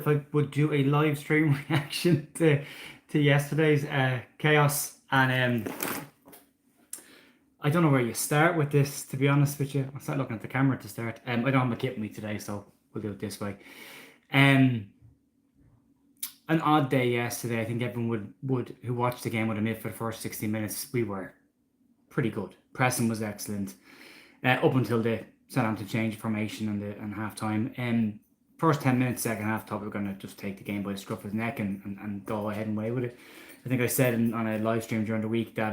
if I would do a live stream reaction to yesterday's chaos, and I don't know where you start with this. To be honest with you, I'll start looking at the camera to start. I don't have my kit with me today, so we'll do it this way. Um, an odd day yesterday. I think everyone would who watched the game would admit for the first 60 minutes we were pretty good. Pressing was excellent up until the Southampton change formation and half time. First 10 minutes, second half, thought we were going to just take the game by the scruff of the neck and go ahead and away with it. I think I said on a live stream during the week that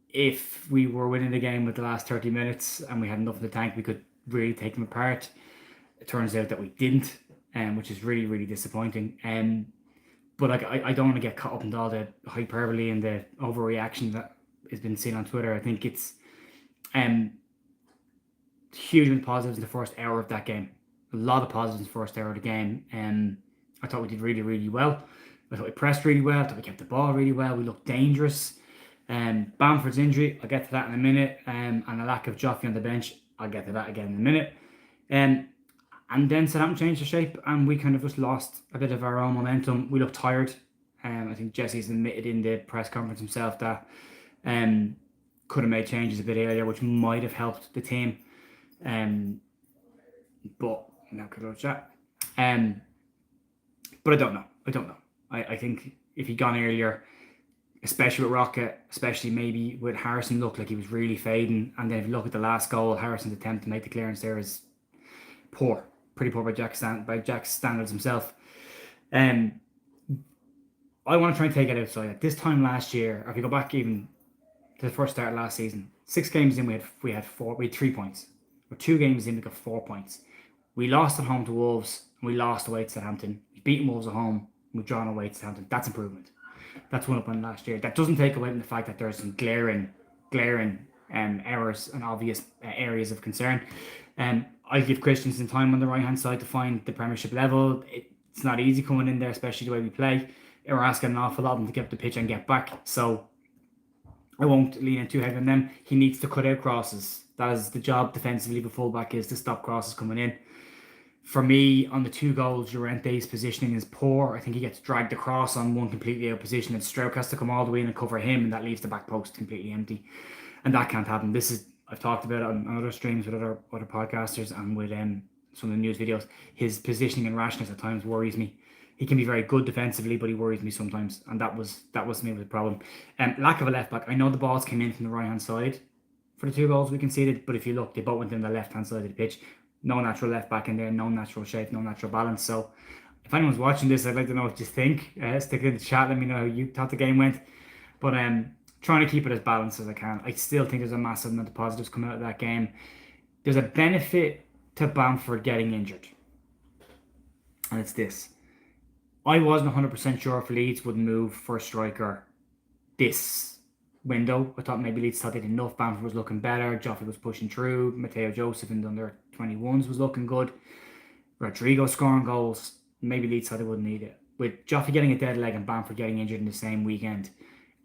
if we were winning the game with the last 30 minutes and we had enough in the tank, we could really take them apart. It turns out that we didn't, which is really, really disappointing. But like I don't want to get caught up in all the hyperbole and the overreaction that has been seen on Twitter. I think it's huge positives in the first hour of that game. A lot of positives in the first hour of the game. I thought we did really, really well. I thought we pressed really well. I thought we kept the ball really well. We looked dangerous. Bamford's injury, I'll get to that in a minute. And a lack of Joffrey on the bench, I'll get to that again in a minute. And then Southampton changed the shape and we kind of just lost a bit of our own momentum. We looked tired. I think Jesse's admitted in the press conference himself that could have made changes a bit earlier, which might have helped the team. But now could have chat. But I don't know. I think if he'd gone earlier, especially with Rocket, especially maybe with Harrison, looked like he was really fading. And then if you look at the last goal, Harrison's attempt to make the clearance there is poor, pretty poor by Jack's standards himself. I want to try and take it outside. At this time last year, or if you go back even to the first start of last season, 6 games in we had 3 points. Or 2 games in, we got 4 points. We lost at home to Wolves, and we lost away to Southampton. We've beaten Wolves at home, and we've drawn away to Southampton. That's improvement. That's one up on last year. That doesn't take away from the fact that there's some glaring errors and obvious areas of concern. I give Christensen time on the right-hand side to find the Premiership level. It's not easy coming in there, especially the way we play. We're asking an awful lot of him to get up the pitch and get back. So I won't lean in too heavy on them. He needs to cut out crosses. That is the job defensively of a fullback, is to stop crosses coming in. For me, on the 2 goals, Llorente's positioning is poor. I think he gets dragged across on one completely out position, and Struijk has to come all the way in and cover him, and that leaves the back post completely empty. And that can't happen. I've talked about it on other streams with other podcasters and with some of the news videos. His positioning and rashness at times worries me. He can be very good defensively, but he worries me sometimes, and that was me with the problem. Lack of a left back. I know the balls came in from the right hand side for the 2 goals we conceded, but if you look, they both went in the left hand side of the pitch. No natural left back in there, no natural shape, no natural balance. So if anyone's watching this, I'd like to know what you think. Stick it in the chat, let me know how you thought the game went. But trying to keep it as balanced as I can. I still think there's a massive amount of positives coming out of that game. There's a benefit to Bamford getting injured, and it's this. I wasn't 100% sure if Leeds would move for a striker this window. I thought maybe Leeds thought they did enough. Bamford was looking better. Joffrey was pushing through. Mateo Joseph in the under 21s was looking good. Rodrigo scoring goals. Maybe Leeds thought they wouldn't need it. With Joffrey getting a dead leg and Bamford getting injured in the same weekend,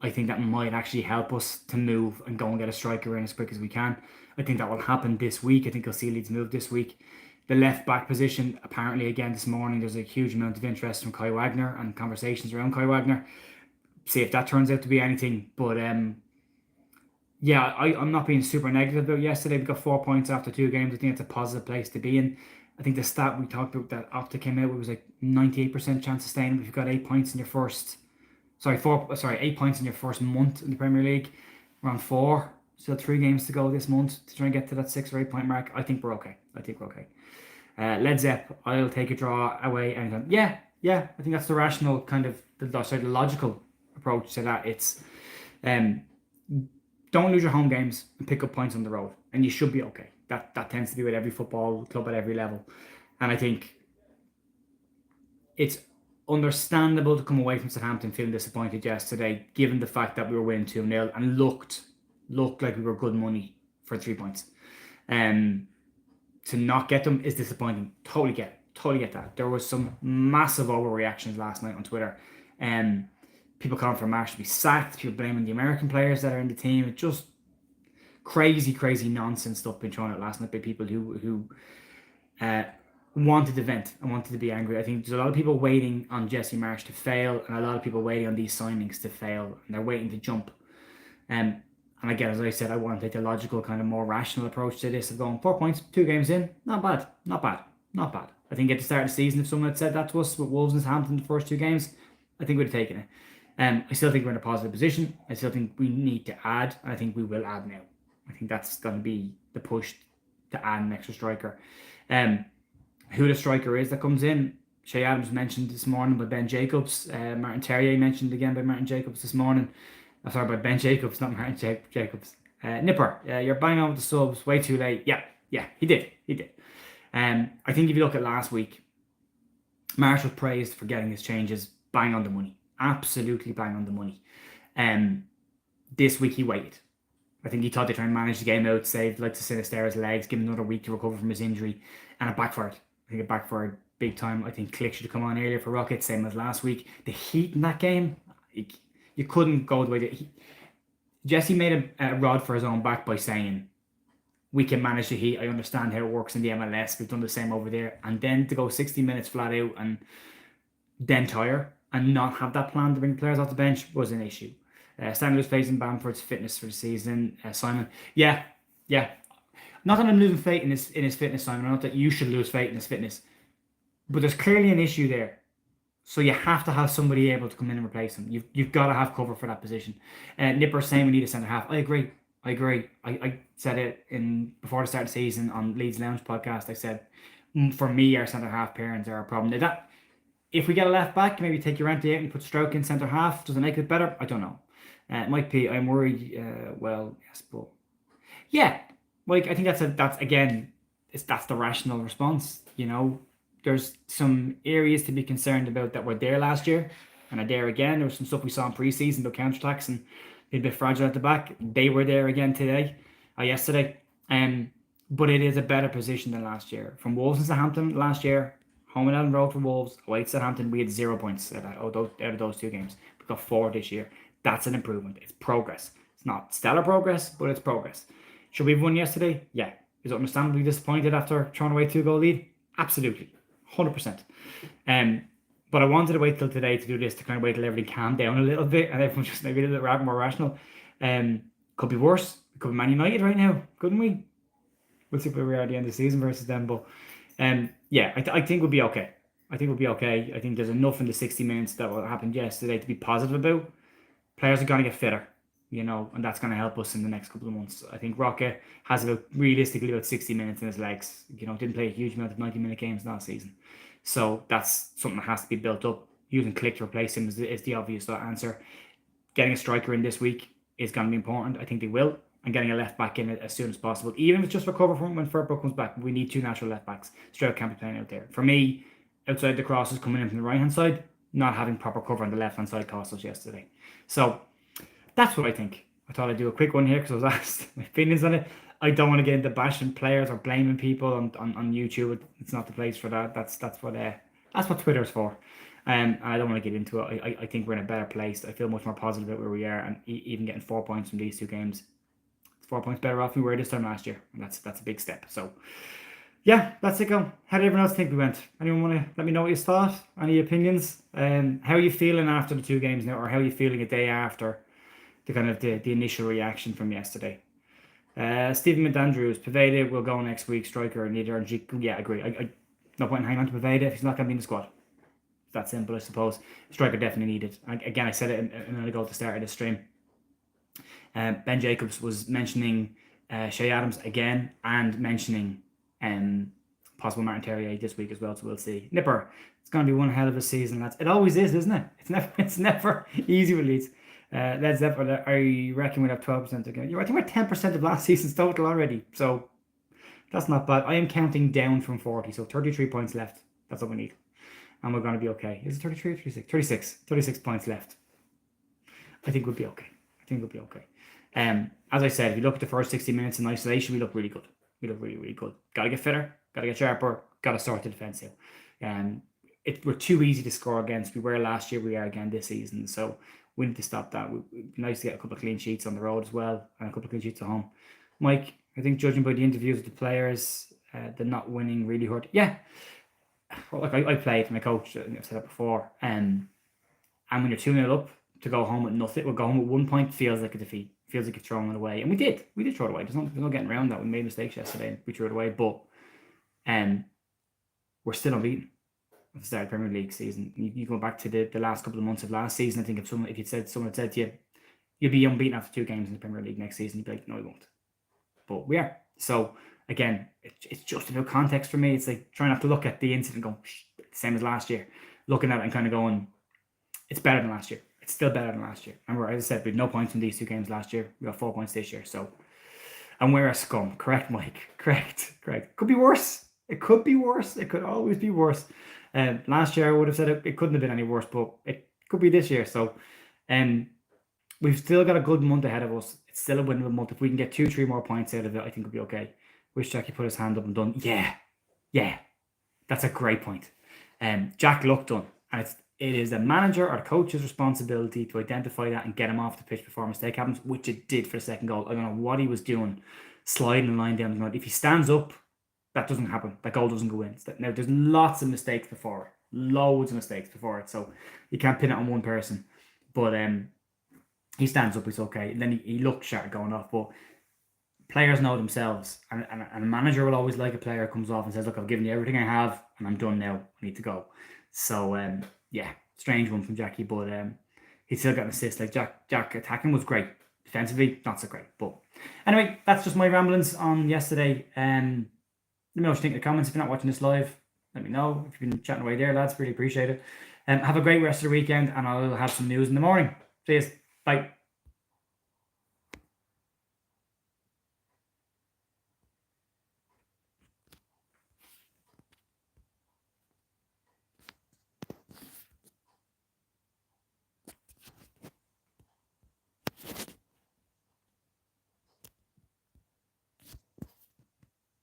I think that might actually help us to move and go and get a striker in as quick as we can. I think that will happen this week. I think you'll see Leeds move this week. The left back position, apparently again this morning, there's a huge amount of interest from Kai Wagner and conversations around Kai Wagner. See if that turns out to be anything. But yeah, I'm not being super negative about yesterday. We got 4 points after 2 games. I think it's a positive place to be in. I think the stat we talked about that Opta came out, it was like 98% chance of staying. If you've got 8 points in your first, 8 points in your first month in the Premier League, around 4. Still 3 games to go this month to try and get to that 6 or 8 point mark. I think we're okay. Led Zepp, I'll take a draw away anytime. Yeah. I think that's the rational kind of the logical approach to that. It's don't lose your home games and pick up points on the road, and you should be okay. That tends to be with every football club at every level, and I think it's understandable to come away from Southampton feeling disappointed yesterday, given the fact that we were winning 2-0 and looked like we were good money for 3 points. To not get them is disappointing. Totally get that. There was some massive overreactions last night on Twitter. People calling for Marsh to be sacked. People blaming the American players that are in the team. It just crazy nonsense stuff being thrown out last night by people who wanted to vent. I wanted to be angry. I think there's a lot of people waiting on Jesse Marsh to fail, and a lot of people waiting on these signings to fail, and they're waiting to jump. And again, as I said, I want to take the logical, kind of more rational approach to this of going 4 points, 2 games in, not bad, not bad, not bad. I think at the start of the season, if someone had said that to us with Wolves and Southampton the first 2 games, I think we'd have taken it. I still think we're in a positive position. I still think we need to add. I think we will add now. I think that's going to be the push to add an extra striker. Who the striker is that comes in, Shay Adams mentioned this morning by Ben Jacobs. Martin Terrier mentioned again by Martin Jacobs this morning. Sorry, by Ben Jacobs, not Martin Jacobs. Nipper, you're bang on with the subs, way too late. Yeah, he did. I think if you look at last week, Marsh was praised for getting his changes bang on the money. Absolutely bang on the money. This week he waited. I think he thought they'd try and manage the game out, save like to Sinisterra's legs, give him another week to recover from his injury, and it backfired. I think it backfired big time. I think Click should have come on earlier for Rocket, same as last week. The heat in that game, you couldn't go the way that Jesse made a rod for his own back by saying, we can manage the heat. I understand how it works in the MLS. We've done the same over there. And then to go 60 minutes flat out and then tire and not have that plan to bring players off the bench was an issue. Stanley was facing Bamford's fitness for the season. Simon, yeah. Not that I'm losing faith in his fitness, Simon. Not that you should lose faith in his fitness. But there's clearly an issue there. So you have to have somebody able to come in and replace him. You've got to have cover for that position. Nipper saying we need a centre half. I agree. I said it before the start of the season on Leeds Lounge podcast. I said, for me, our centre half pairings are a problem. If we get a left back, maybe take Llorente out and put Stroke in centre half. Does it make it better? I don't know. It might be. I'm worried. Yes, but yeah, like I think that's the rational response. You know, there's some areas to be concerned about that were there last year and are there again. There was some stuff we saw in pre-season about counter-attacks and a bit fragile at the back. They were there again yesterday. But it is a better position than last year. From Wolves and Southampton last year, home and Ellen Road for Wolves, away to Southampton, we had 0 points out of those 2 games. We got 4 this year. That's an improvement. It's progress. It's not stellar progress, but it's progress. Should we have won yesterday? Yeah. Is it understandably disappointed after throwing away 2-goal lead? Absolutely. 100%. But I wanted to wait till today to do this, to kind of wait till everything calmed down a little bit and everyone just maybe a little bit more rational. Could be worse. We could be Man United right now, couldn't we? We'll see where we are at the end of the season versus them. But I think we'll be okay. I think there's enough in the 60 minutes that what happened yesterday to be positive about. Players are going to get fitter, you know, and that's going to help us in the next couple of months. I think Rocket has realistically about 60 minutes in his legs. You know, didn't play a huge amount of 90-minute games last season. So that's something that has to be built up. Using Click to replace him is the obvious answer. Getting a striker in this week is going to be important. I think they will. And getting a left back in as soon as possible. Even if it's just for cover from when Firpo comes back. We need 2 natural left backs. Stroke can't be playing out there. For me, outside the crosses coming in from the right-hand side, not having proper cover on the left-hand side cost us yesterday. So that's what I think. I thought I'd do a quick one here because I was asked my opinions on it. I don't want to get into bashing players or blaming people on YouTube. It's not the place for that. That's what Twitter's for. And I don't want to get into it. I think we're in a better place. I feel much more positive about where we are, and even getting 4 points from these 2 games, it's 4 points better off than we were this time last year, and that's a big step. So yeah, that's it. Go. How did everyone else think we went? Anyone want to let me know what you thought? Any opinions? How are you feeling after the 2 games now, or how are you feeling a day after the kind of the initial reaction from yesterday? Stephen McAndrews, Poveda will go next week. Striker neither. And yeah, I agree. I no point in hanging on to Poveda if he's not going to be in the squad. It's that simple, I suppose. Striker definitely needed. Again, I said it a minute ago at the start of the stream. Ben Jacobs was mentioning Shay Adams again and mentioning possible Martin Terrier this week as well. So we'll see. Nipper, it's going to be one hell of a season, lads. It always is, isn't it? It's never easy with Leeds. Led Zeppelin, I reckon we'll have 12% again. I think we're 10% of last season's total already. So that's not bad. I am counting down from 40. So 33 points left. That's what we need. And we're going to be okay. Is it 33 or 36? 36. 36 points left. I think we'll be okay. As I said, if you look at the first 60 minutes in isolation, we look really good. We look really, really good. Got to get fitter. Got to get sharper. Got to sort the defence out. We're too easy to score against. We were last year. We are again this season. So we need to stop that. It'd be nice to get a couple of clean sheets on the road as well, and a couple of clean sheets at home. Mike, I think judging by the interviews with the players, the not winning really hurt. Yeah, like I played, my coach, I think I've said that before, and when you're 2-0 up, to go home with nothing, we'll go home with 1 point, feels like a defeat, feels like you're throwing it away. And we did throw it away. There's no getting around that. We made mistakes yesterday and we threw it away, but we're still unbeaten at the start of the Premier League season. You go back to the last couple of months of last season, I think if someone had said to you, you'll be unbeaten after 2 games in the Premier League next season, you'd be like, no, we won't. But we are. So again, it's just about context for me. It's like trying not to look at the incident and go, same as last year. Looking at it and kind of going, it's better than last year. It's still better than last year. Remember, as I said, we had no points in these 2 games last year. We got 4 points this year. So, and we're a scum. Correct, Mike. Correct. Could be worse. It could be worse. It could always be worse. Last year I would have said it couldn't have been any worse, but it could be this year. So, we've still got a good month ahead of us. It's still a winnable month. If we can get 2-3 more points out of it, I think we'll be okay. Wish Jackie put his hand up and done. Yeah. That's a great point. Jack looked done, and it is the manager or the coach's responsibility to identify that and get him off the pitch before a mistake happens, which it did for the second goal. I don't know what he was doing, sliding the line down the ground. If he stands up, that doesn't happen. That goal doesn't go in. Now, there's lots of mistakes before it. Loads of mistakes before it. So you can't pin it on one person. But he stands up, it's okay. And then he looked sharp going off. But players know themselves. And a manager will always like a player who comes off and says, look, I've given you everything I have and I'm done now. I need to go. So, strange one from Jackie. But he still got an assist. Like Jack attacking was great. Defensively, not so great. But anyway, that's just my ramblings on yesterday. Let me know what you think in the comments. If you're not watching this live, let me know. If you've been chatting away there, lads, really appreciate it. Have a great rest of the weekend, and I'll have some news in the morning. Cheers. Bye.